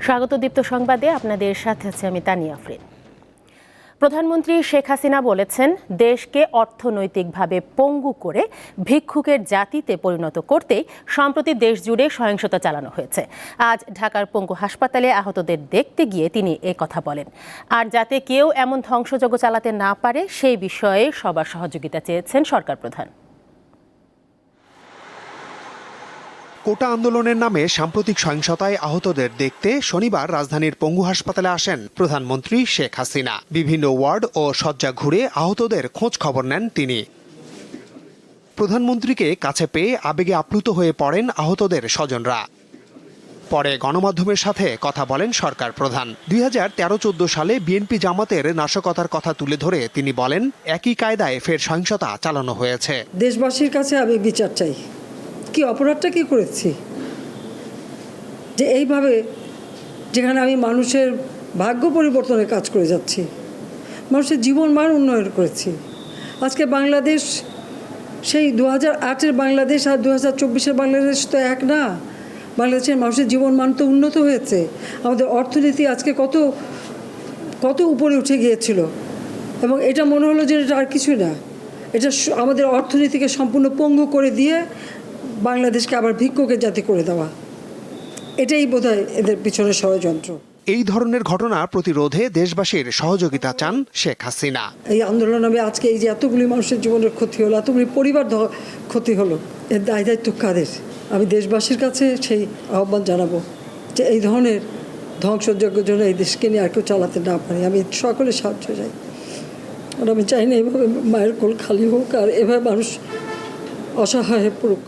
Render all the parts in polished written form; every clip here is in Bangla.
স্বাগত দীপ্ত সংবাদে আপনাদের সাথে আছে আমি তানিয়া আফরিন। প্রধানমন্ত্রী শেখ হাসিনা বলেছেন, দেশকে অর্থনৈতিকভাবে পঙ্গু করে ভিক্ষুকের জাতিতে পরিণত করতেই সম্প্রতি দেশ জুড়ে সহিংসতা চালানো হয়েছে। আজ ঢাকার পঙ্গু হাসপাতালে আহতদের দেখতে গিয়ে তিনি কথা বলেন। আর যাতে কেউ এমন ধ্বংসযজ্ঞ চালাতে না পারে সেই বিষয়ে সবার সহযোগিতা চেয়েছেন সরকার প্রধান। কোটা আন্দোলনের নামে সাম্প্রতিক সহিংসতায় আহতদের দেখতে শনিবার রাজধানীর পঙ্গু হাসপাতালে আসেন প্রধানমন্ত্রী শেখ হাসিনা। বিভিন্ন ওয়ার্ড ও শয্যা ঘুরে আহতদের খোঁজ খবর নেন তিনি। প্রধানমন্ত্রীকে কাছে পেয়ে আবেগে আপ্লুত হয়ে পড়েন আহতদের স্বজনরা। পরে গণমাধ্যমের সাথে কথা বলেন সরকার প্রধান। 2013-14 সালে বিএনপি জামাতের নাশকতার কথা তুলে ধরে তিনি বলেন, একই কায়দায় ফের সহিংসতা চালানো হয়েছে। দেশবাসীর কাছে আমি বিচার চাই। কি অপরাধটা কি করেছি যে এইভাবে, যেখানে আমি মানুষের ভাগ্য পরিবর্তনের কাজ করে যাচ্ছি, মানুষের জীবন মান উন্নয়ন করেছি। আজকে বাংলাদেশ সেই 2008-এর বাংলাদেশ আর 2024-এর বাংলাদেশ তো এক না। বাংলাদেশের মানুষের জীবন মান তো উন্নত হয়েছে। আমাদের অর্থনীতি আজকে কত উপরে উঠে গিয়েছিল, এবং এটা মনে হলো যে এটা আর কিছুই না। এটা আমাদের অর্থনীতিকে সম্পূর্ণ পঙ্গু করে দিয়ে বাংলাদেশকে আবার ভিক্ষুকের জাতি করে দেওয়া, এটাই বোধহয় এদের পিছনে ষড়যন্ত্র। এই ধরনের ঘটনা প্রতিরোধে দেশবাসীর সহযোগিতা চান শেখ হাসিনা। এই আন্দোলন আমি আজকে এই যে এতগুলি মানুষের জীবনের ক্ষতি হলো, এতগুলি পরিবার ক্ষতি হলো, এর দায় দায়িত্ব কাদের? আমি দেশবাসীর কাছে সেই আহ্বান জানাবো যে এই ধরনের ধ্বংসযজ্ঞের জন্য এই দেশকে নিয়ে আর কেউ চালাতে না পারে। আমি সকলের সাহায্য চাই, আর আমি চাই না এইভাবে মায়ের কোল খালি হোক আর এভাবে মানুষ অসহায় হয়ে পড়ুক।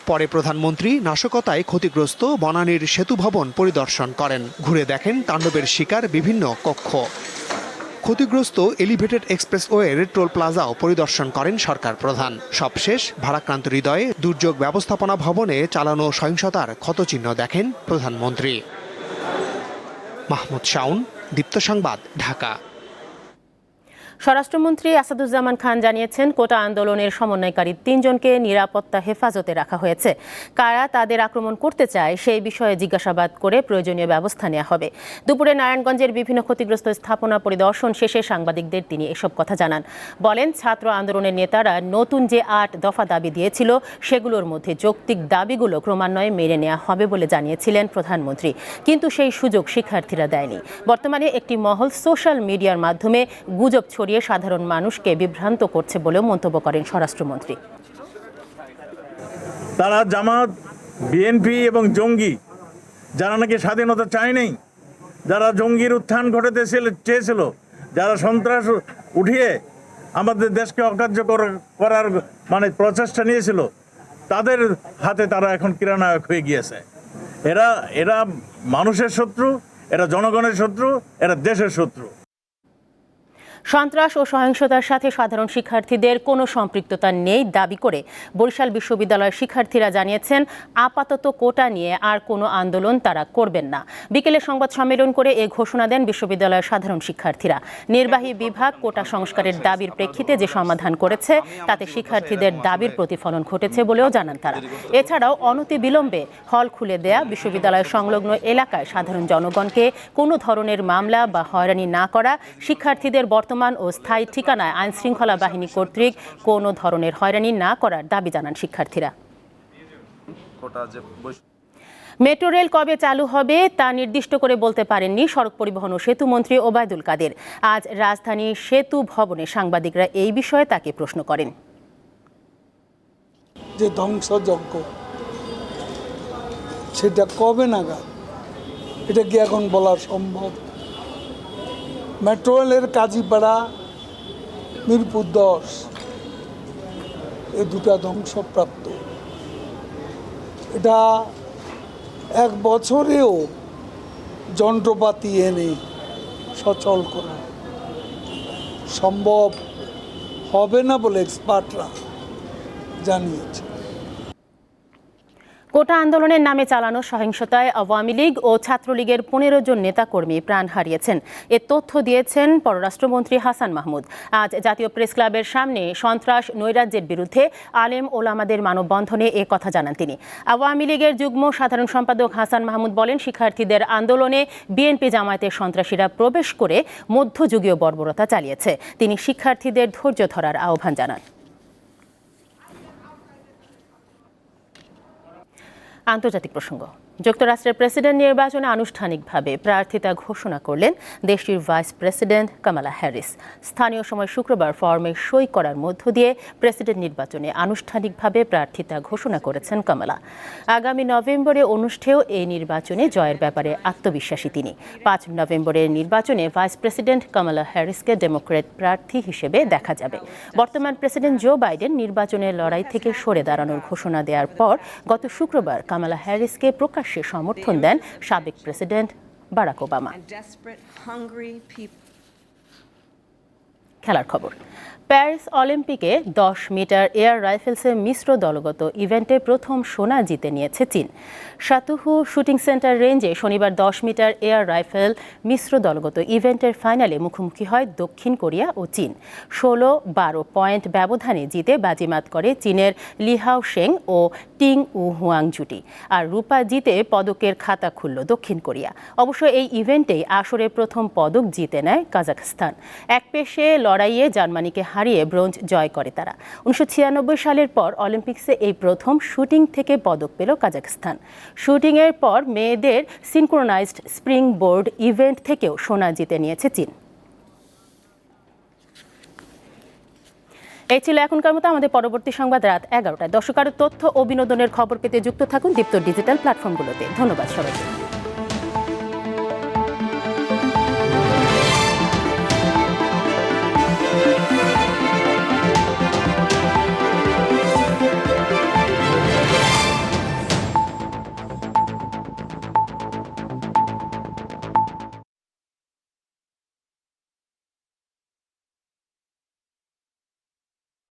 পরে প্রধানমন্ত্রী নাশকতায় ক্ষতিগ্রস্ত বনানীর সেতু ভবন পরিদর্শন করেন। ঘুরে দেখেন তাণ্ডবের শিকার বিভিন্ন কক্ষ। ক্ষতিগ্রস্ত এলিভেটেড এক্সপ্রেসওয়ের টোল প্লাজাও পরিদর্শন করেন সরকার প্রধান। সবশেষ ভারাক্রান্ত হৃদয়ে দুর্যোগ ব্যবস্থাপনা ভবনে চালানো সহিংসতার ক্ষতচিহ্ন দেখেন প্রধানমন্ত্রী। মাহমুদ শাওন, দীপ্ত সংবাদ, ঢাকা। স্বরাষ্ট্রমন্ত্রী আসাদুজ্জামান খান জানিয়েছেন, কোটা আন্দোলনের সমন্বয়কারী 3 জনকে নিরাপত্তা হেফাজতে রাখা হয়েছে। কারা তাদের আক্রমণ করতে চায় সেই বিষয়ে জিজ্ঞাসাবাদ করে প্রয়োজনীয় ব্যবস্থা নেওয়া হবে। দুপুরে নারায়ণগঞ্জের বিভিন্ন ক্ষতিগ্রস্ত স্থাপনা পরিদর্শন শেষে সাংবাদিকদের তিনি এসব কথা জানান। বলেন, ছাত্র আন্দোলনের নেতারা নতুন যে 8 দফা দাবি দিয়েছিল সেগুলোর মধ্যে যৌক্তিক দাবিগুলো ক্রমান্বয়ে মেনে নেওয়া হবে বলে জানিয়েছিলেন প্রধানমন্ত্রী, কিন্তু সেই সুযোগ শিক্ষার্থীরা দেয়নি। বর্তমানে একটি মহল সোশ্যাল মিডিয়ার মাধ্যমে গুজব ছড়িয়ে সাধারণ মানুষকে বিভ্রান্ত করছে বলেও মন্তব্য করেন স্বরাষ্ট্রমন্ত্রী। তারা জামাত, বিএনপি এবং জঙ্গি, যারা নাকি স্বাধীনতা চায় নাই, যারা জঙ্গির উত্থান ঘটাতে চেয়েছিল, যারা সন্ত্রাস উঠিয়ে আমাদের দেশকে অকার্য করার প্রচেষ্টা নিয়েছিল, তাদের হাতে তারা এখন ক্রীড়ানায়ক হয়ে গিয়েছে। এরা মানুষের শত্রু, এরা জনগণের শত্রু, এরা দেশের শত্রু। সন্ত্রাস ও সহিংসতার সাথে সাধারণ শিক্ষার্থীদের কোনো সম্পৃক্ততা নেই দাবি করে বরিশাল বিশ্ববিদ্যালয়ের শিক্ষার্থীরা জানিয়েছেন, আপাতত কোটা নিয়ে আর কোনো আন্দোলন তারা করবেন না। বিকেলে সংবাদ সম্মেলন করে এ ঘোষণা দেন বিশ্ববিদ্যালয়ের সাধারণ শিক্ষার্থীরা। নির্বাহী বিভাগ কোটা সংস্কারের দাবির প্রেক্ষিতে যে সমাধান করেছে তাতে শিক্ষার্থীদের দাবির প্রতিফলন ঘটেছে বলেও জানান তারা। এছাড়াও অনতিবিলম্বে হল খুলে দেয়া, বিশ্ববিদ্যালয় সংলগ্ন এলাকায় সাধারণ জনগণকে কোনো ধরনের মামলা বা হয়রানি না করা, শিক্ষার্থীদের বর্তমান ও স্থায়ী ঠিকানায় আইনশৃঙ্খলা বাহিনী কর্তৃক কোনো ধরনের হয়রানি না করার দাবি জানান শিক্ষার্থীরা। মেট্রো রেল কবে চালু হবে তা নির্দিষ্ট করে বলতে পারেননি সড়ক পরিবহন ও সেতু মন্ত্রী ওবায়দুল কাদের। আজ রাজধানীর সেতু ভবনে সাংবাদিকরা এই বিষয়ে তাকে প্রশ্ন করেন। যে ধ্বংসযজ্ঞ সেটা কবে নাগাদ, এটা কি এখন বলা সম্ভব? মেট্রো রেলের কাজীপাড়া, মিরপুর 10 এই দুটা ধ্বংসপ্রাপ্ত। এটা 1 বছরেও যন্ত্রপাতি এনে সচল করা সম্ভব হবে না বলে এক্সপার্টরা জানিয়েছে। কোটা আন্দোলনের নামে চালানো সহিংসতায় আওয়ামী লীগ ও ছাত্রলীগের ১৫ জন নেতাকর্মী প্রাণ হারিয়েছেন। এ তথ্য দিয়েছেন পররাষ্ট্রমন্ত্রী হাসান মাহমুদ। আজ জাতীয় প্রেস ক্লাবের সামনে সন্ত্রাস নৈরাজ্যের বিরুদ্ধে আলেম ওলামাদের মানববন্ধনে এ কথা জানান তিনি। আওয়ামী লীগের যুগ্ম সাধারণ সম্পাদক হাসান মাহমুদ বলেন, শিক্ষার্থীদের আন্দোলনে বিএনপি জামায়াতের সন্ত্রাসীরা প্রবেশ করে মধ্যযুগীয় বর্বরতা চালিয়েছে। তিনি শিক্ষার্থীদের ধৈর্য ধরার আহ্বান জানান। আন্তর্জাতিক প্রসঙ্গ। যুক্তরাষ্ট্রের প্রেসিডেন্ট নির্বাচনে আনুষ্ঠানিকভাবে প্রার্থিতা ঘোষণা করলেন দেশটির ভাইস প্রেসিডেন্ট কামালা হ্যারিস। স্থানীয় সময় শুক্রবার ফর্মে সই করার মধ্য দিয়ে প্রেসিডেন্ট নির্বাচনে আনুষ্ঠানিকভাবে প্রার্থিতা ঘোষণা করেছেন কামালা। আগামী নভেম্বরে অনুষ্ঠেয় এই নির্বাচনে জয়ের ব্যাপারে আত্মবিশ্বাসী তিনি। ৫ নভেম্বরের নির্বাচনে ভাইস প্রেসিডেন্ট কামালা হ্যারিসকে ডেমোক্র্যাট প্রার্থী হিসেবে দেখা যাবে। বর্তমান প্রেসিডেন্ট জো বাইডেন নির্বাচনের লড়াই থেকে সরে দাঁড়ানোর ঘোষণা দেওয়ার পর গত শুক্রবার কামালা হ্যারিসকে প্রকাশ্যে সমর্থন দেন সাবেক প্রেসিডেন্ট বারাক ওবামা। খেলার খবর। প্যারিস অলিম্পিকে 10 মিটার এয়ার রাইফেলসের মিশ্র দলগত ইভেন্টে প্রথম সোনা জিতে নিয়েছে চীন। সাতুহু শুটিং সেন্টার রেঞ্জে শনিবার 10 মিটার এয়ার রাইফেল মিশ্র দলগত ইভেন্টের ফাইনালে মুখোমুখি হয় দক্ষিণ কোরিয়া ও চীন। 16-12 পয়েন্ট ব্যবধানে জিতে বাজিমাত করে চীনের লিহাও শেং ও টিং উ হুয়াং জুটি। আর রূপা জিতে পদকের খাতা খুলল দক্ষিণ কোরিয়া। অবশ্য এই ইভেন্টেই আসরে প্রথম পদক জিতে নেয় কাজাখস্তান। এক পেশে লড়াইয়ে জার্মানিকে হারিয়ে ব্রোঞ্জ জয় করে তারা। 1996 সালের পর অলিম্পিক্সে এই প্রথম শুটিং থেকে পদক পেল কাজাখস্তান। শুটিংয়ের পর মেয়েদের সিনক্রোনাইজড স্প্রিং বোর্ড ইভেন্ট থেকেও সোনা জিতে নিয়েছে চীন। এই ছিল এখনকার মতো। আমাদের পরবর্তী সংবাদ রাত 11টায়। দর্শক, আরও তথ্য ও বিনোদনের খবর পেতে যুক্ত থাকুন দীপ্ত ডিজিটাল প্ল্যাটফর্মগুলোতে। ধন্যবাদ সবাইকে।